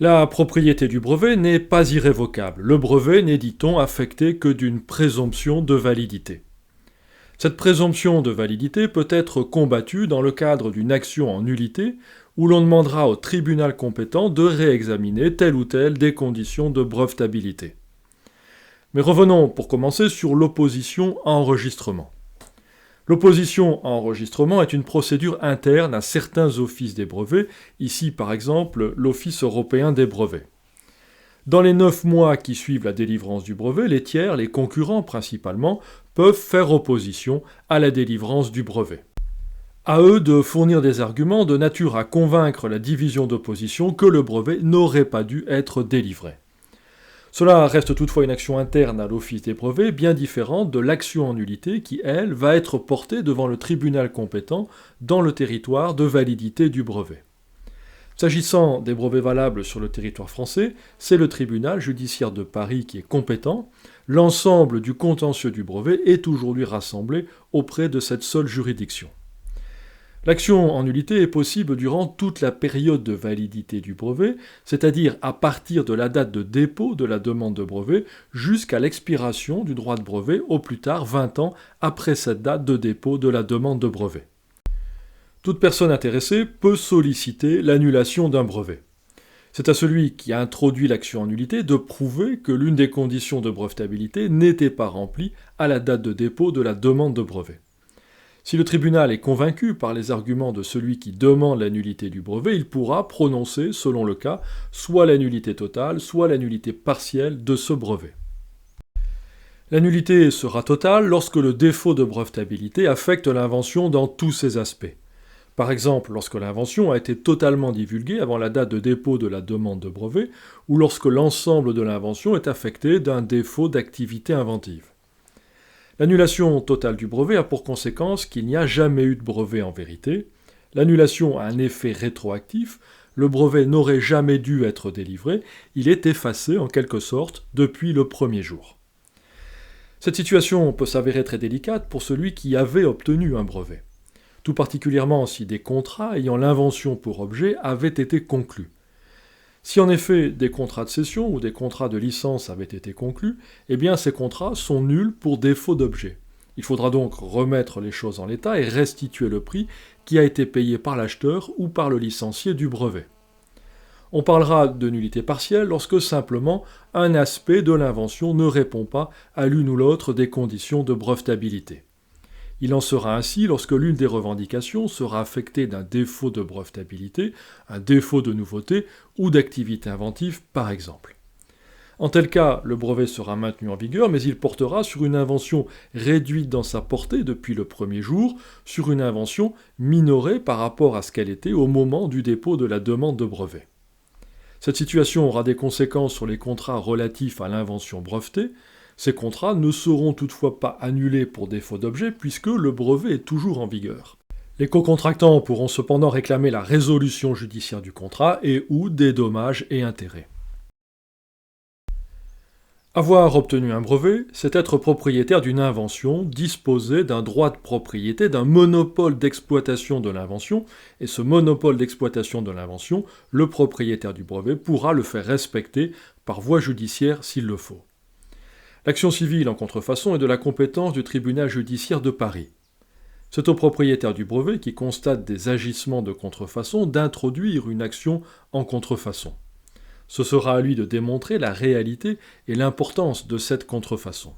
La propriété du brevet n'est pas irrévocable. Le brevet n'est, dit-on, affecté que d'une présomption de validité. Cette présomption de validité peut être combattue dans le cadre d'une action en nullité où l'on demandera au tribunal compétent de réexaminer telle ou telle des conditions de brevetabilité. Mais revenons pour commencer sur l'opposition à enregistrement. L'opposition à enregistrement est une procédure interne à certains offices des brevets, ici par exemple l'Office européen des brevets. Dans les 9 mois qui suivent la délivrance du brevet, les tiers, les concurrents principalement, peuvent faire opposition à la délivrance du brevet. À eux de fournir des arguments de nature à convaincre la division d'opposition que le brevet n'aurait pas dû être délivré. Cela reste toutefois une action interne à l'Office des brevets, bien différente de l'action en nullité qui, elle, va être portée devant le tribunal compétent dans le territoire de validité du brevet. S'agissant des brevets valables sur le territoire français, c'est le tribunal judiciaire de Paris qui est compétent. L'ensemble du contentieux du brevet est aujourd'hui rassemblé auprès de cette seule juridiction. L'action en nullité est possible durant toute la période de validité du brevet, c'est-à-dire à partir de la date de dépôt de la demande de brevet jusqu'à l'expiration du droit de brevet, au plus tard 20 ans après cette date de dépôt de la demande de brevet. Toute personne intéressée peut solliciter l'annulation d'un brevet. C'est à celui qui a introduit l'action en nullité de prouver que l'une des conditions de brevetabilité n'était pas remplie à la date de dépôt de la demande de brevet. Si le tribunal est convaincu par les arguments de celui qui demande la nullité du brevet, il pourra prononcer, selon le cas, soit la nullité totale, soit la nullité partielle de ce brevet. La nullité sera totale lorsque le défaut de brevetabilité affecte l'invention dans tous ses aspects. Par exemple, lorsque l'invention a été totalement divulguée avant la date de dépôt de la demande de brevet, ou lorsque l'ensemble de l'invention est affecté d'un défaut d'activité inventive. L'annulation totale du brevet a pour conséquence qu'il n'y a jamais eu de brevet en vérité. L'annulation a un effet rétroactif, le brevet n'aurait jamais dû être délivré, il est effacé en quelque sorte depuis le premier jour. Cette situation peut s'avérer très délicate pour celui qui avait obtenu un brevet, tout particulièrement si des contrats ayant l'invention pour objet avaient été conclus. Si en effet des contrats de cession ou des contrats de licence avaient été conclus, eh bien ces contrats sont nuls pour défaut d'objet. Il faudra donc remettre les choses en l'état et restituer le prix qui a été payé par l'acheteur ou par le licencié du brevet. On parlera de nullité partielle lorsque simplement un aspect de l'invention ne répond pas à l'une ou l'autre des conditions de brevetabilité. Il en sera ainsi lorsque l'une des revendications sera affectée d'un défaut de brevetabilité, un défaut de nouveauté ou d'activité inventive par exemple. En tel cas, le brevet sera maintenu en vigueur, mais il portera sur une invention réduite dans sa portée depuis le premier jour, sur une invention minorée par rapport à ce qu'elle était au moment du dépôt de la demande de brevet. Cette situation aura des conséquences sur les contrats relatifs à l'invention brevetée. Ces contrats ne seront toutefois pas annulés pour défaut d'objet puisque le brevet est toujours en vigueur. Les co-contractants pourront cependant réclamer la résolution judiciaire du contrat et ou des dommages et intérêts. Avoir obtenu un brevet, c'est être propriétaire d'une invention, disposer d'un droit de propriété, d'un monopole d'exploitation de l'invention, et ce monopole d'exploitation de l'invention, le propriétaire du brevet pourra le faire respecter par voie judiciaire s'il le faut. L'action civile en contrefaçon est de la compétence du tribunal judiciaire de Paris. C'est au propriétaire du brevet qui constate des agissements de contrefaçon d'introduire une action en contrefaçon. Ce sera à lui de démontrer la réalité et l'importance de cette contrefaçon.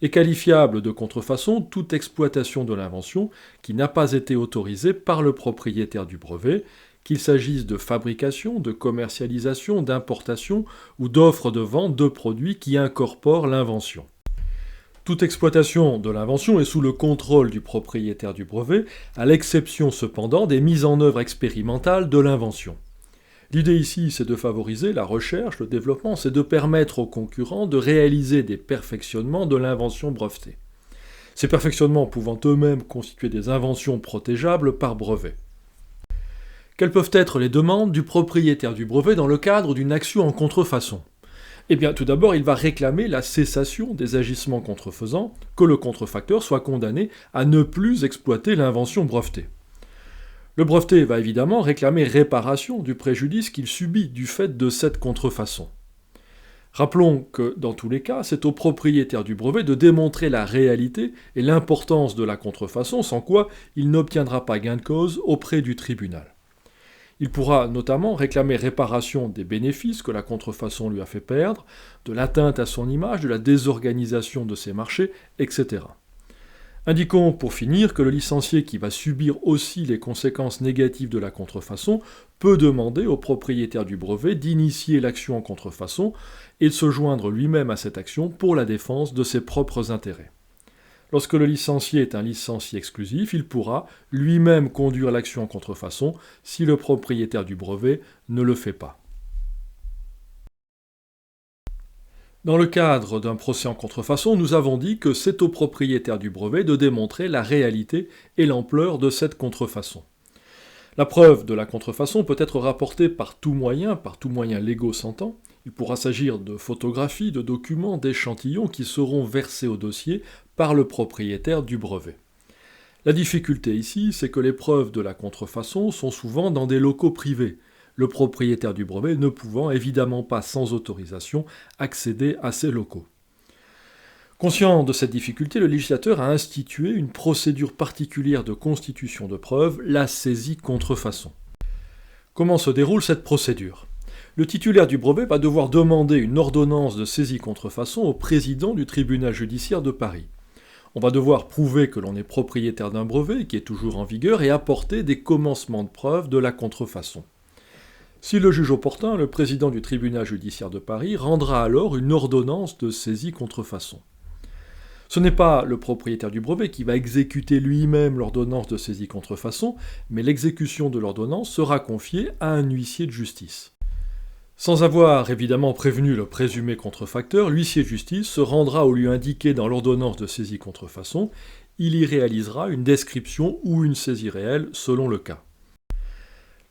Est qualifiable de contrefaçon toute exploitation de l'invention qui n'a pas été autorisée par le propriétaire du brevet, qu'il s'agisse de fabrication, de commercialisation, d'importation ou d'offre de vente de produits qui incorporent l'invention. Toute exploitation de l'invention est sous le contrôle du propriétaire du brevet, à l'exception cependant des mises en œuvre expérimentales de l'invention. L'idée ici, c'est de favoriser la recherche, le développement, c'est de permettre aux concurrents de réaliser des perfectionnements de l'invention brevetée. Ces perfectionnements pouvant eux-mêmes constituer des inventions protégeables par brevet. Quelles peuvent être les demandes du propriétaire du brevet dans le cadre d'une action en contrefaçon ? Eh bien, tout d'abord, il va réclamer la cessation des agissements contrefaisants, que le contrefacteur soit condamné à ne plus exploiter l'invention brevetée. Le breveté va évidemment réclamer réparation du préjudice qu'il subit du fait de cette contrefaçon. Rappelons que, dans tous les cas, c'est au propriétaire du brevet de démontrer la réalité et l'importance de la contrefaçon, sans quoi il n'obtiendra pas gain de cause auprès du tribunal. Il pourra notamment réclamer réparation des bénéfices que la contrefaçon lui a fait perdre, de l'atteinte à son image, de la désorganisation de ses marchés, etc. Indiquons pour finir que le licencié qui va subir aussi les conséquences négatives de la contrefaçon peut demander au propriétaire du brevet d'initier l'action en contrefaçon et de se joindre lui-même à cette action pour la défense de ses propres intérêts. Lorsque le licencié est un licencié exclusif, il pourra lui-même conduire l'action en contrefaçon si le propriétaire du brevet ne le fait pas. Dans le cadre d'un procès en contrefaçon, nous avons dit que c'est au propriétaire du brevet de démontrer la réalité et l'ampleur de cette contrefaçon. La preuve de la contrefaçon peut être rapportée par tout moyen légaux s'entend. Il pourra s'agir de photographies, de documents, d'échantillons qui seront versés au dossier par le propriétaire du brevet. La difficulté ici, c'est que les preuves de la contrefaçon sont souvent dans des locaux privés, le propriétaire du brevet ne pouvant évidemment pas sans autorisation accéder à ces locaux. Conscient de cette difficulté, le législateur a institué une procédure particulière de constitution de preuves, la saisie contrefaçon. Comment se déroule cette procédure ? Le titulaire du brevet va devoir demander une ordonnance de saisie contrefaçon au président du tribunal judiciaire de Paris. On va devoir prouver que l'on est propriétaire d'un brevet qui est toujours en vigueur et apporter des commencements de preuve de la contrefaçon. Si le juge opportun, le président du tribunal judiciaire de Paris rendra alors une ordonnance de saisie contrefaçon. Ce n'est pas le propriétaire du brevet qui va exécuter lui-même l'ordonnance de saisie contrefaçon, mais l'exécution de l'ordonnance sera confiée à un huissier de justice. Sans avoir évidemment prévenu le présumé contrefacteur, l'huissier de justice se rendra au lieu indiqué dans l'ordonnance de saisie contrefaçon, il y réalisera une description ou une saisie réelle selon le cas.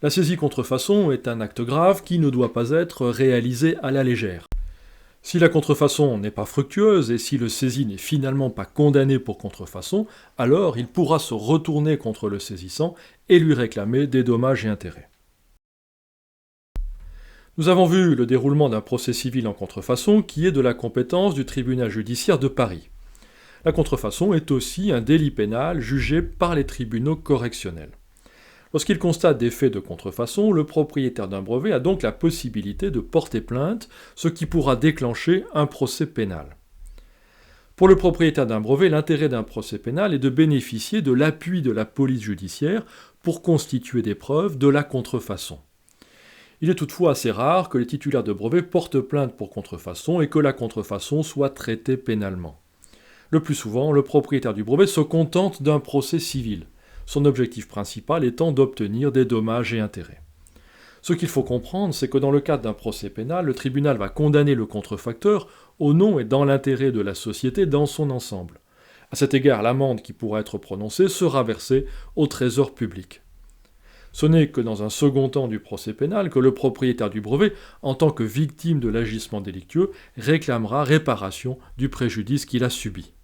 La saisie contrefaçon est un acte grave qui ne doit pas être réalisé à la légère. Si la contrefaçon n'est pas fructueuse et si le saisi n'est finalement pas condamné pour contrefaçon, alors il pourra se retourner contre le saisissant et lui réclamer des dommages et intérêts. Nous avons vu le déroulement d'un procès civil en contrefaçon qui est de la compétence du tribunal judiciaire de Paris. La contrefaçon est aussi un délit pénal jugé par les tribunaux correctionnels. Lorsqu'il constate des faits de contrefaçon, le propriétaire d'un brevet a donc la possibilité de porter plainte, ce qui pourra déclencher un procès pénal. Pour le propriétaire d'un brevet, l'intérêt d'un procès pénal est de bénéficier de l'appui de la police judiciaire pour constituer des preuves de la contrefaçon. Il est toutefois assez rare que les titulaires de brevets portent plainte pour contrefaçon et que la contrefaçon soit traitée pénalement. Le plus souvent, le propriétaire du brevet se contente d'un procès civil, son objectif principal étant d'obtenir des dommages et intérêts. Ce qu'il faut comprendre, c'est que dans le cadre d'un procès pénal, le tribunal va condamner le contrefacteur au nom et dans l'intérêt de la société dans son ensemble. À cet égard, l'amende qui pourra être prononcée sera versée au trésor public. Ce n'est que dans un second temps du procès pénal que le propriétaire du brevet, en tant que victime de l'agissement délictueux, réclamera réparation du préjudice qu'il a subi.